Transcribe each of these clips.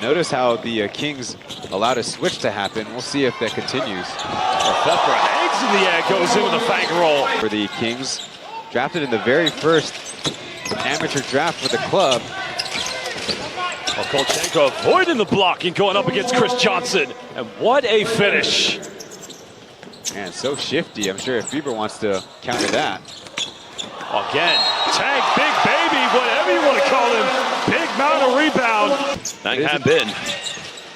Notice how the Kings allowed a switch to happen. We'll see if that continues. Pepper eggs in the air, goes in with a fang roll. For the Kings, drafted in the very first amateur draft for the club. Well, Kolchenko avoiding the block and going up against Chris Johnson. And what a finish. Man, so shifty. I'm sure if Bieber wants to counter that. Again, Tank, big baby, whatever you want to call him. Big mountain rebound. Nang Han Bin.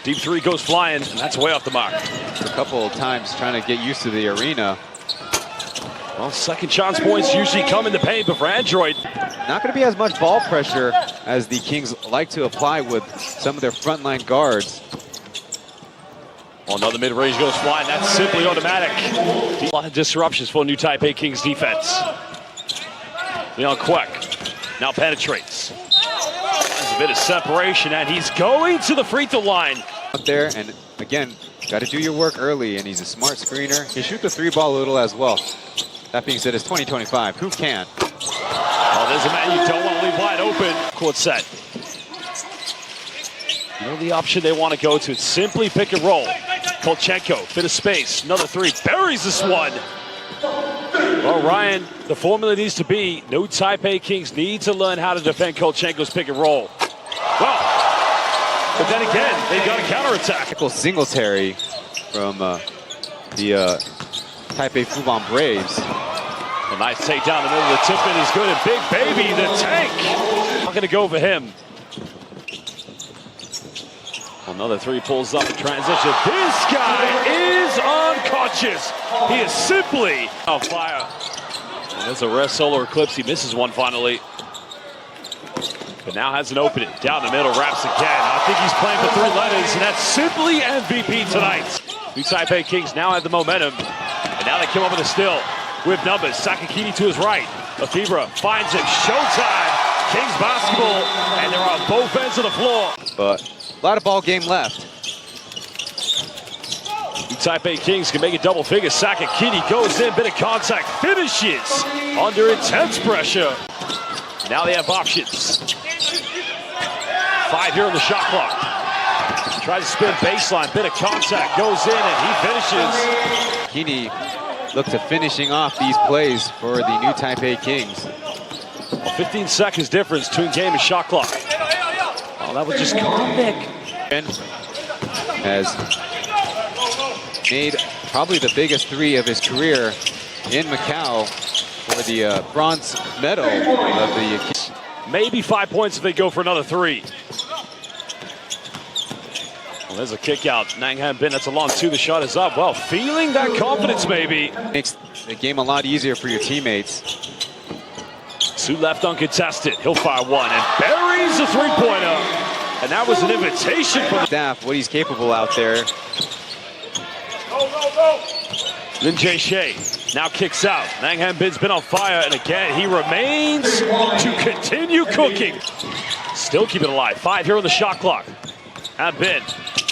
Deep three goes flying, and that's way off the mark. A couple of times trying to get used to the arena. Well, second chance points usually come in the paint, but for Android, not going to be as much ball pressure as the Kings like to apply with some of their frontline guards. Well, another mid-range goes flying. That's simply automatic. A lot of disruptions for New Taipei Kings defense. Leon Kwek now penetrates. There's a bit of separation, and he's going to the free throw line. Up there, and again, got to do your work early, and he's a smart screener. He shoot the three ball a little as well. That being said, it's 2025. Who can? Oh, there's a man you don't want to leave wide open. Court set. You know the option they want to go to. It's simply pick and roll. Kolchenko, bit of space. Another three. Buries this one. Well, Ryan, the formula needs to be New Taipei Kings need to learn how to defend Kolchenko's pick and roll. Well, but then again, they got a counterattack. Singletary from the Taipei Fubon Braves. A nice takedown in the middle of the tip-in is good, and Big Baby, the tank. Not going to go for him. Another three pulls up in transition. This guy is unconscious. He is simply on fire. And there's a rare solar eclipse. He misses one finally. But now has an opening. Down the middle, wraps again. I think he's playing for three letters, and that's simply MVP tonight. New Taipei Kings now have the momentum. And now they come up with a steal with numbers. Sakakini to his right. Lefebvre finds him. Showtime. Kings basketball, and they're on both ends of the floor. But a lot of ball game left. New Taipei Kings can make it double figures. Sakakini goes in, bit of contact, finishes under intense pressure. Now they have options. 5 here on the shot clock. Tries to spin baseline, bit of contact, goes in, and he finishes. Kini look to finishing off these plays for the New Taipei Kings. 15 seconds difference between game and shot clock. Oh, that was just comic. Has made probably the biggest three of his career in Macau for the bronze medal of the... Maybe 5 points if they go for another three. Well, there's a kick out. Nang Han Bin, that's a long two. The shot is up. Well, feeling that confidence maybe. Makes the game a lot easier for your teammates. Two left uncontested. He'll fire one and buries a three-pointer. And that was an invitation from the staff, what he's capable out there. Lin Jae now kicks out. Nang Han Bin's been on fire, and again, he remains to continue cooking. Still keep it alive. 5 here on the shot clock. Han Bin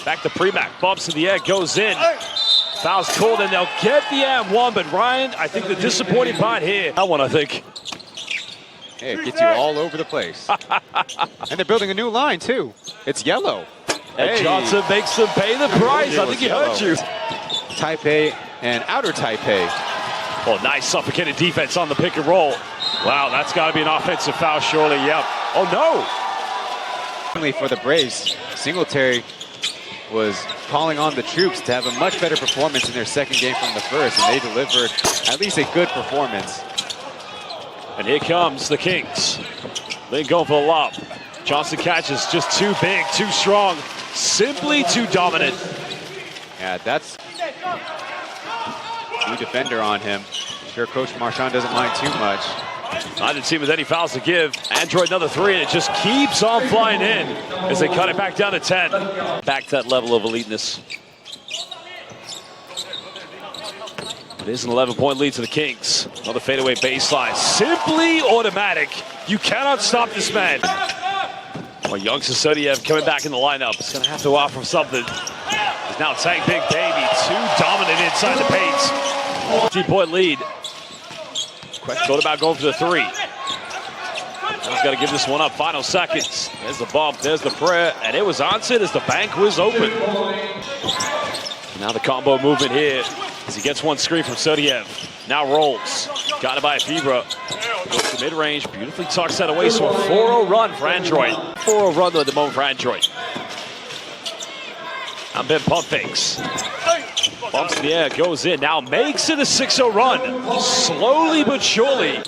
back to Premack. Bumps in the air, goes in. Foul's called, and they'll get the and one. But Ryan, I think the disappointing part here, that one, I think. Hey, it gets you all over the place. And they're building a new line, too. It's yellow. And hey. Johnson makes them pay the price. I think he hurt you. Taipei and outer Taipei. Oh, nice suffocated defense on the pick and roll. Wow, that's got to be an offensive foul, surely. Yep. Oh, no. For the Braves, Singletary was calling on the troops to have a much better performance in their second game from the first, and they delivered at least a good performance. And here comes the Kings. They go for the lob. Johnson catches, just too big, too strong, simply too dominant. Yeah, that's new defender on him. I'm sure Coach Marchand doesn't mind too much. I didn't see him with any fouls to give. Android another three, and it just keeps on flying in as they cut it back down to 10. Back to that level of eliteness. It is an 11-point lead to the Kings. Another fadeaway baseline. Simply automatic. You cannot stop this man. Well, Young Sasodiev coming back in the lineup. He's going to have to offer something. He's now Tank Big Baby. Too dominant inside the paint. 15-point lead. Quest thought about going for the three. He's got to give this one up. Final seconds. There's the bump. There's the prayer. And it was answered as the bank was open. Now the combo movement here as he gets one screen from Sodiev. Now rolls. Got it by Fibra. Goes to mid-range. Beautifully tucks that away. So a 4-0 run for Android. 4-0 run at the moment for Android. Now Ben pump fakes. Bumps in the air. Goes in. Now makes it a 6-0 run. Slowly but surely.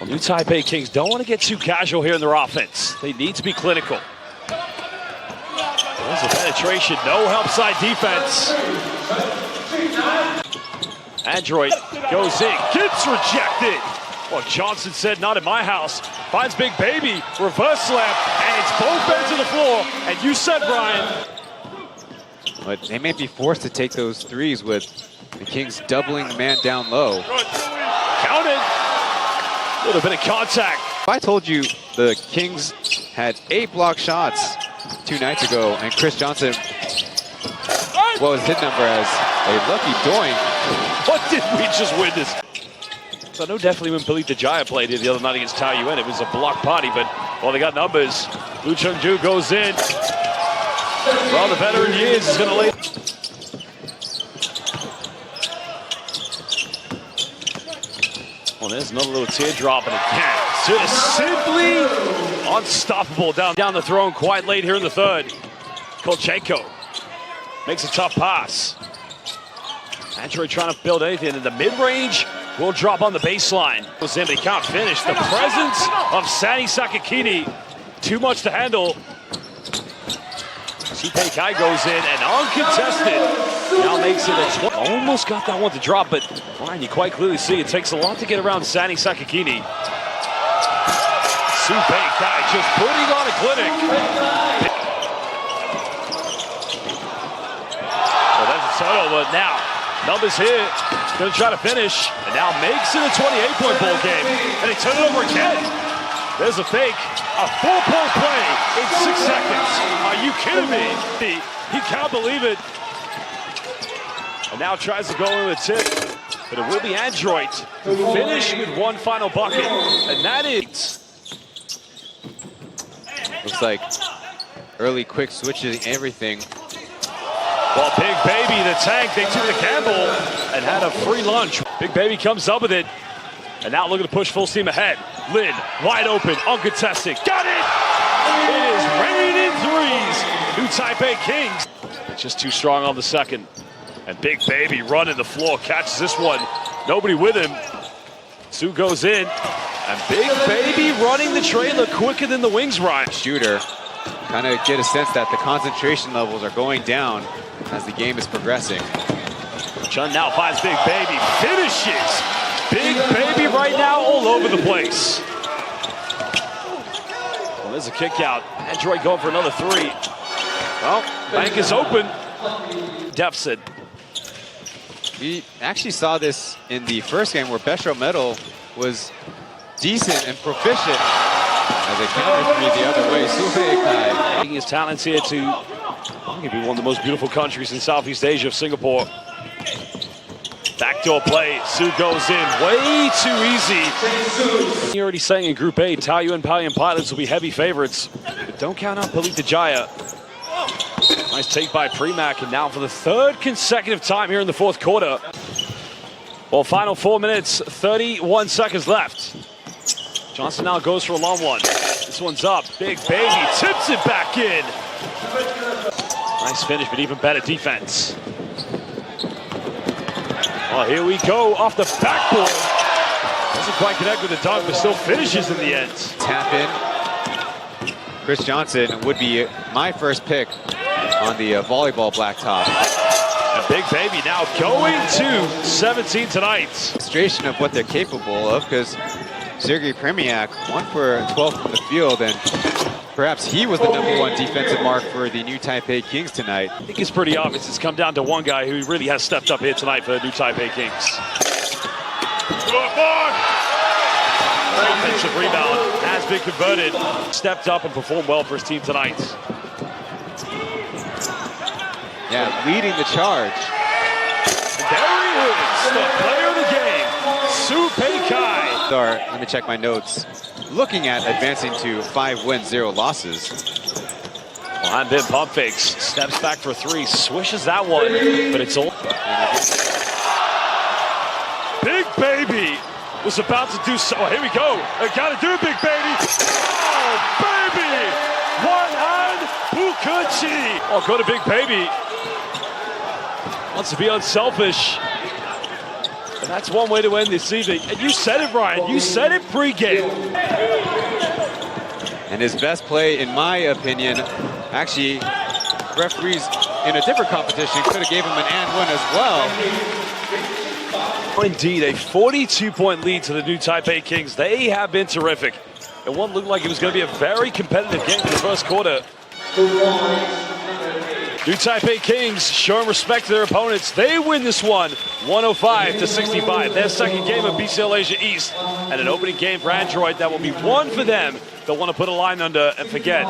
Well, New Taipei Kings don't want to get too casual here in their offense. They need to be clinical. There's a penetration, no help side defense. Android goes in, gets rejected. Well, Johnson said, not in my house. Finds Big Baby, reverse slam, and it's both ends of the floor. And you said, Brian. But they may be forced to take those threes with the Kings doubling the man down low. Counted. A little bit of contact. If I told you the Kings had 8 block shots 2 nights ago, and Chris Johnson, what was his number as a lucky doink. What did we just witness? So I know definitely when P.LEAGUE Jaya played here the other night against Taoyuan, it was a block party, but well, they got numbers. Lu Chengju goes in. Well, the veteran years is going to lay. Well, there's another little teardrop, and again, just simply unstoppable down the throne quite late here in the third. Kolchenko makes a tough pass. Android trying to build anything in the mid-range. Will drop on the baseline. Goes in, but he can't finish. The presence of Sani Sakakini, too much to handle. Supei Kai goes in and uncontested. Now makes it a 20. Almost got that one to drop, but Ryan, you quite clearly see it takes a lot to get around Sani Sakakini. Supei Kai just putting on a clinic. Well, that's a total, but now numbers here. Gonna try to finish, and now makes it a 28-point ball game. And they turn it over again. There's a fake. A 4-point play in 6 seconds. Are you kidding me? He can't believe it. And now tries to go in with a tip. But it will be Android to finish with one final bucket. And that is... Looks like early quick switches, everything. Well, Big Baby, the tank, they took the gamble and had a free lunch. Big Baby comes up with it. And now looking to push full steam ahead. Lin, wide open, uncontested. Got it! It is raining threes. New Taipei Kings. Just too strong on the second. And Big Baby running the floor, catches this one. Nobody with him. Su goes in. And Big Baby running the trailer quicker than the wings, Ryan. Shooter, kind of get a sense that the concentration levels are going down as the game is progressing. Chun now finds Big Baby, finishes. Big Baby right now all over the place. Well, there's a kick out. Android going for another three. Well, bank is open. Deficit. We actually saw this in the first game where Bestro Metal was decent and proficient as a counter three the other way. Supei Kai Taking his talents here to arguably one of the most beautiful countries in Southeast Asia, Singapore. Backdoor play, Su goes in, way too easy. You're already saying in Group A, Taoyuan Palian Pilots will be heavy favorites. But don't count out P.LEAGUE Jaya. Nice take by Premack, and now for the third consecutive time here in the fourth quarter. Well, final 4 minutes, 31 seconds left. Johnson now goes for a long one. This one's up, Big Baby tips it back in. Nice finish, but even better defense. Oh, here we go, off the backboard. Doesn't quite connect with the dunk, but still finishes in the end. tap in. Chris Johnson would be my first pick on the volleyball blacktop. And Big Baby now going to 17 tonight. Demonstration of what they're capable of, because Sergei Premiak, 1 for 12 from the field, and perhaps he was the #1 defensive mark for the New Taipei Kings tonight. I think it's pretty obvious. It's come down to one guy who really has stepped up here tonight for the New Taipei Kings. Offensive rebound has been converted. Stepped up and performed well for his team tonight. Yeah, leading the charge. And there he is, the player of the game, Supei Kai. Sorry, let me check my notes. looking at advancing to 5 wins, 0 losses. Behind bin pump fakes, steps back for 3, swishes that one, but it's all. Big Baby was about to do so. Oh, here we go. I gotta do it, Big Baby. Oh, baby! One hand, Bukuchi. Oh, go to Big Baby. Wants to be unselfish. And that's one way to end this evening. And you said it, Ryan. You said it pregame. And his best play, in my opinion, actually, referees in a different competition could have gave him an and one as well. Indeed, a 42-point lead to the new Taipei Kings. They have been terrific. And one looked like it was going to be a very competitive game in the first quarter. New Taipei Kings showing respect to their opponents. They win this one, 105-65. Their second game of BCL Asia East. And an opening game for Android that will be one for them. They'll want to put a line under and forget.